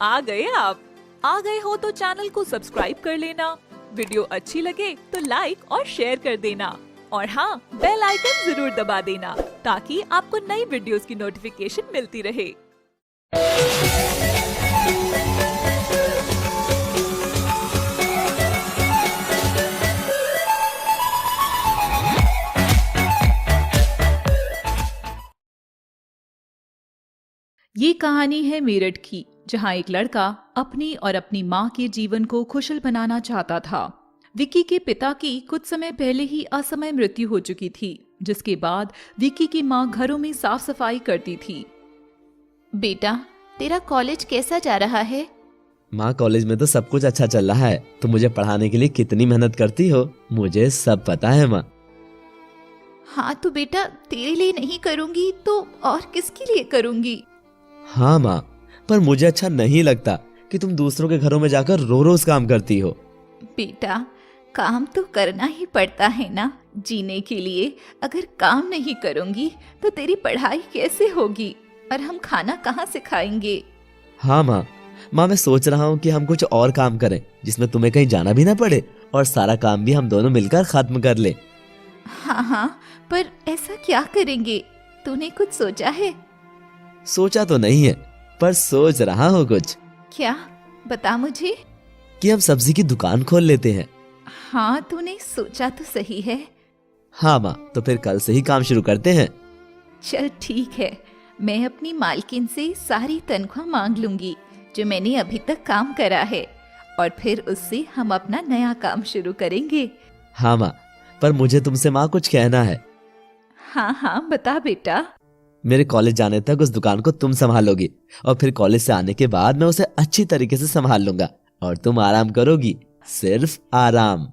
आ गए आप। आ गए हो तो चैनल को सब्सक्राइब कर लेना, वीडियो अच्छी लगे तो लाइक और शेयर कर देना और हाँ, बेल आइकन जरूर दबा देना ताकि आपको नई वीडियोस की नोटिफिकेशन मिलती रहे। ये कहानी है मेरठ की, जहाँ एक लड़का अपनी और अपनी माँ के जीवन को खुशहाल बनाना चाहता था। विक्की के पिता की कुछ समय पहले ही असमय मृत्यु हो चुकी थी, जिसके बाद विक्की की माँ घरों में साफ सफाई करती थी। बेटा, तेरा कॉलेज कैसा जा रहा है? माँ, कॉलेज में तो सब कुछ अच्छा चल रहा है। तुम मुझे पढ़ाने के लिए कितनी मेहनत करती हो, मुझे सब पता है माँ। हाँ तो बेटा, तेरे लिए नहीं करूँगी तो और किसके लिए करूँगी? हाँ माँ, पर मुझे अच्छा नहीं लगता कि तुम दूसरों के घरों में जाकर रो रोज काम करती हो। बेटा, काम तो करना ही पड़ता है ना जीने के लिए। अगर काम नहीं करूँगी तो तेरी पढ़ाई कैसे होगी और हम खाना कहाँ से खाएंगे? हाँ माँ, मैं सोच रहा हूँ कि हम कुछ और काम करें जिसमें तुम्हें कहीं जाना भी ना पड़े और सारा काम भी हम दोनों मिलकर खत्म कर ले। हाँ, पर ऐसा क्या करेंगे? तूने कुछ सोचा है? सोचा तो नहीं है, पर सोच रहा हूँ कुछ। क्या? बता मुझे। कि हम सब्जी की दुकान खोल लेते हैं। हाँ, तूने सोचा तो सही है। हाँ माँ, तो फिर कल से ही काम शुरू करते हैं। चल ठीक है, मैं अपनी मालकिन से सारी तनख्वाह मांग लूंगी जो मैंने अभी तक काम करा है, और फिर उससे हम अपना नया काम शुरू करेंगे। हाँ माँ, पर मुझे तुमसे माँ कुछ कहना है। हाँ, बता बेटा। मेरे कॉलेज जाने तक उस दुकान को तुम संभालोगी और फिर कॉलेज से आने के बाद मैं उसे अच्छी तरीके से संभाल लूंगा और तुम आराम करोगी, सिर्फ आराम।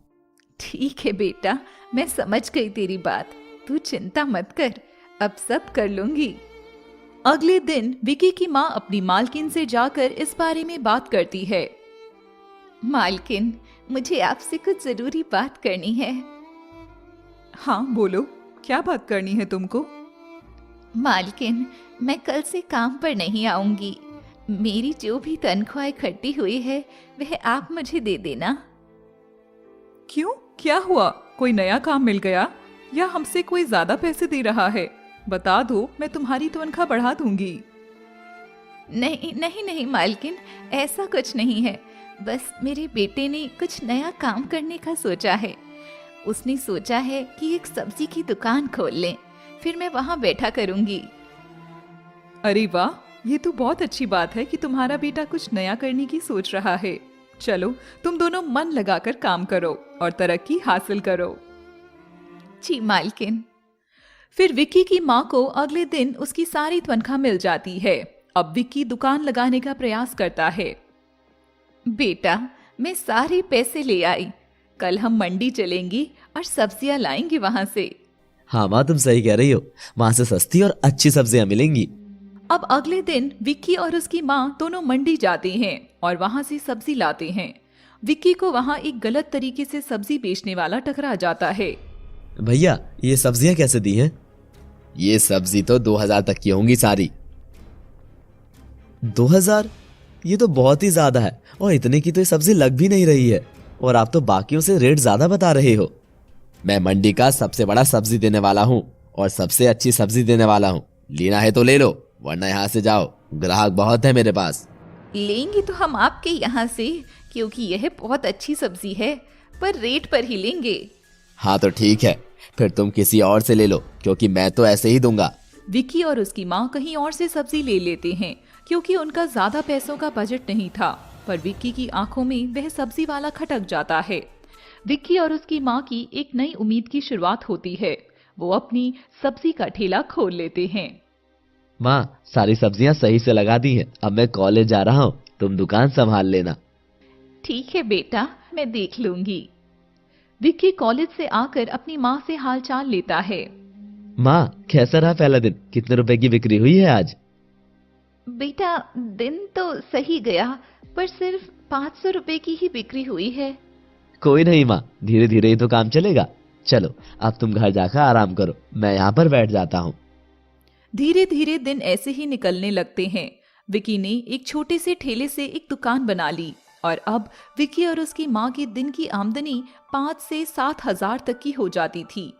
ठीक है बेटा, मैं समझ गई तेरी बात, तू चिंता मत कर, अब सब कर लूंगी। अगले दिन विक्की की माँ अपनी मालकिन से जाकर इस बारे में बात करती है। मालकिन, मुझे आपसे कुछ जरूरी बात करनी है। हाँ बोलो, क्या बात करनी है तुमको? मालकिन, मैं कल से काम पर नहीं आऊंगी। मेरी जो भी तनख्वाह इकट्ठी हुई है वह आप मुझे दे देना। क्यों, क्या हुआ? कोई नया काम मिल गया या हमसे कोई ज्यादा पैसे दे रहा है? बता दो, मैं तुम्हारी तनख्वाह बढ़ा दूंगी। नहीं मालकिन, ऐसा कुछ नहीं है। बस मेरे बेटे ने कुछ नया काम करने का सोचा है। उसने सोचा है कि एक सब्जी की दुकान खोल लें, फिर मैं वहाँ बैठा करूंगी। अरे वाह, ये तो बहुत अच्छी बात है कि तुम्हारा बेटा कुछ नया करने की सोच रहा है। चलो, तुम दोनों मन लगाकर काम करो और तरक्की हासिल करो। जी मालकिन। फिर विक्की की माँ को अगले दिन उसकी सारी तनख्वाह मिल जाती है। अब विक्की दुकान लगाने का प्रयास करता है। बेटा, मैं सारे पैसे ले आई। कल हम मंडी चलेंगी और सब्जियां लाएंगे वहां से। हाँ माँ, तुम सही कह रही हो, वहाँ से सस्ती और अच्छी सब्जियाँ मिलेंगी। अब अगले दिन विक्की और उसकी माँ दोनों मंडी जाते हैं और वहाँ से सब्जी लाते हैं। विक्की को वहाँ एक गलत तरीके से सब्जी बेचने वाला टकरा जाता है। भैया, ये सब्जियाँ कैसे दी हैं? ये सब्जी तो 2000 तक की होंगी सारी। 2000? ये तो बहुत ही ज्यादा है और इतने की तो ये सब्जी लग भी नहीं रही है और आप तो बाकियों से रेट ज्यादा बता रहे हो। मैं मंडी का सबसे बड़ा सब्जी देने वाला हूँ और सबसे अच्छी सब्जी देने वाला हूँ। लेना है तो ले लो, वरना यहाँ से जाओ, ग्राहक बहुत है मेरे पास। लेंगे तो हम आपके यहाँ से, क्योंकि यह बहुत अच्छी सब्जी है, पर रेट पर ही लेंगे। हाँ तो ठीक है, फिर तुम किसी और से ले लो, क्योंकि मैं तो ऐसे ही दूंगा। विक्की और उसकी माँ कहीं और से सब्जी ले लेते हैं क्योंकि उनका ज्यादा पैसों का बजट नहीं था, पर विक्की की आंखों में वह सब्जी वाला खटक जाता है। विक्की और उसकी माँ की एक नई उम्मीद की शुरुआत होती है। वो अपनी सब्जी का ठेला खोल लेते हैं। माँ, सारी सब्जियाँ सही से लगा दी हैं। अब मैं कॉलेज जा रहा हूँ, तुम दुकान संभाल लेना। ठीक है बेटा, मैं देख लूंगी। विक्की कॉलेज से आकर अपनी माँ से हालचाल लेता है। माँ, कैसा रहा पहला दिन? कितने रुपए की बिक्री हुई है आज? बेटा, दिन तो सही गया, पर सिर्फ 500 रुपए की ही बिक्री हुई है। कोई नहीं माँ, धीरे धीरे ही तो काम चलेगा। चलो, अब तुम घर जाकर आराम करो, मैं यहाँ पर बैठ जाता हूँ। धीरे धीरे दिन ऐसे ही निकलने लगते हैं। विकी ने एक छोटे से ठेले से एक दुकान बना ली और अब विकी और उसकी माँ की दिन की आमदनी 5 से 7 हजार तक की हो जाती थी।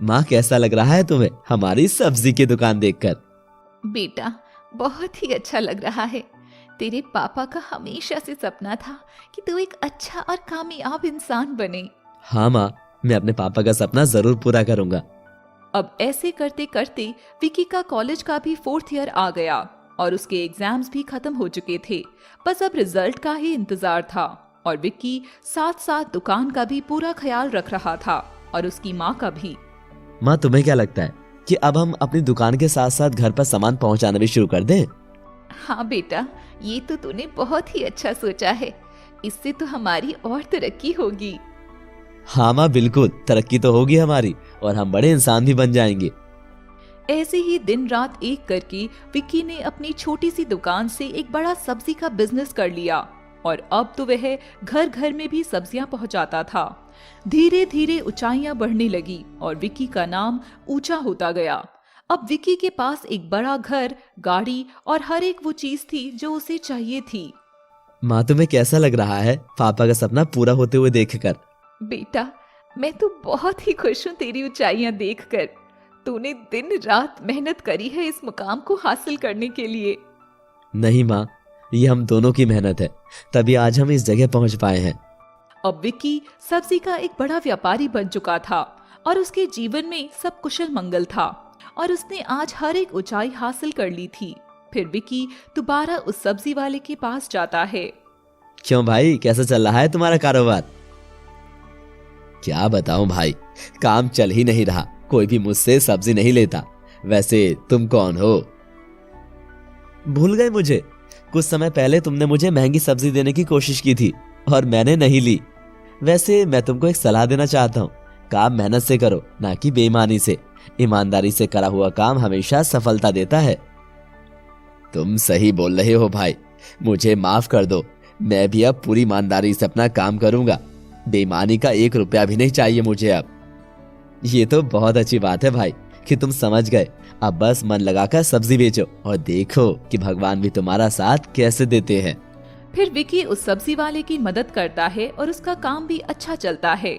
माँ, कैसा लग रहा है तुम्हें हमारी सब्जी की दुकान देखकर? बेटा, बहुत ही अच्छा लग रहा है। तेरे पापा का हमेशा से सपना था कि तू एक अच्छा और कामयाब इंसान बने। हाँ माँ, मैं अपने पापा का सपना जरूर पूरा करूंगा। अब ऐसे करते करते विकी का कॉलेज का भी 4th ईयर आ गया और उसके एग्जाम्स भी खत्म हो चुके थे। बस अब रिजल्ट का ही इंतजार था और विक्की साथ साथ दुकान का भी पूरा ख्याल रख रहा था और उसकी माँ का भी। माँ, तुम्हें क्या लगता है कि अब हम अपनी दुकान के साथ साथ घर पर सामान पहुंचाना भी शुरू कर दें? हाँ बेटा, ये तो तूने बहुत ही अच्छा सोचा है। इससे तो हमारी और तरक्की होगी। हाँ माँ, बिल्कुल तरक्की तो होगी हमारी और हम बड़े इंसान भी बन जाएंगे। ऐसे ही दिन रात एक करके विक्की ने अपनी छोटी सी दुकान से एक बड़ा सब्जी का बिजनेस कर लिया और अब तो वह घर घर में भी सब्जियां पहुंचाता था। धीरे धीरे ऊंचाइयां बढ़ने लगी और विक्की का नाम ऊंचा होता गया। अब विक्की के पास एक बड़ा घर, गाड़ी और हर एक वो चीज थी जो उसे चाहिए थी। माँ, तुम्हें कैसा लग रहा है पापा का सपना पूरा होते हुए देखकर? बेटा, मैं तो बहुत ही खुश हूँ तेरी ऊंचाइयां देखकर। तूने दिन रात मेहनत करी है इस मुकाम को हासिल करने के लिए। नहीं माँ, ये हम दोनों की मेहनत है, तभी आज हम इस जगह पहुंच पाए हैं। अब विक्की सब्जी का एक बड़ा व्यापारी बन चुका था और उसके जीवन में सब कुशल मंगल था और उसने आज हर एक ऊंचाई हासिल कर ली थी। फिर विक्की दोबारा उस सब्जी वाले के पास जाता है। क्यों भाई, कैसा चल रहा है तुम्हारा कारोबार? क्या बताऊं भाई, काम चल ही नहीं रहा, कोई भी मुझसे सब्जी नहीं लेता। वैसे तुम कौन हो? भूल गए मुझे? कुछ समय पहले तुमने मुझे महंगी सब्जी देने की कोशिश की थी और मैंने नहीं ली। वैसे मैं तुमको एक सलाह देना चाहता हूँ, काम मेहनत से करो, ना कि बेईमानी से। ईमानदारी से करा हुआ काम हमेशा सफलता देता है। तुम सही बोल रहे हो भाई, मुझे माफ कर दो। मैं भी अब पूरी ईमानदारी से अपना काम करूंगा। बेईमानी का 1 रुपया भी नहीं चाहिए मुझे अब। ये तो बहुत अच्छी बात है भाई कि तुम समझ गए। अब बस मन लगाकर सब्जी बेचो और देखो कि भगवान भी तुम्हारा साथ कैसे देते हैं। फिर विक्की उस सब्जी वाले की मदद करता है और उसका काम भी अच्छा चलता है।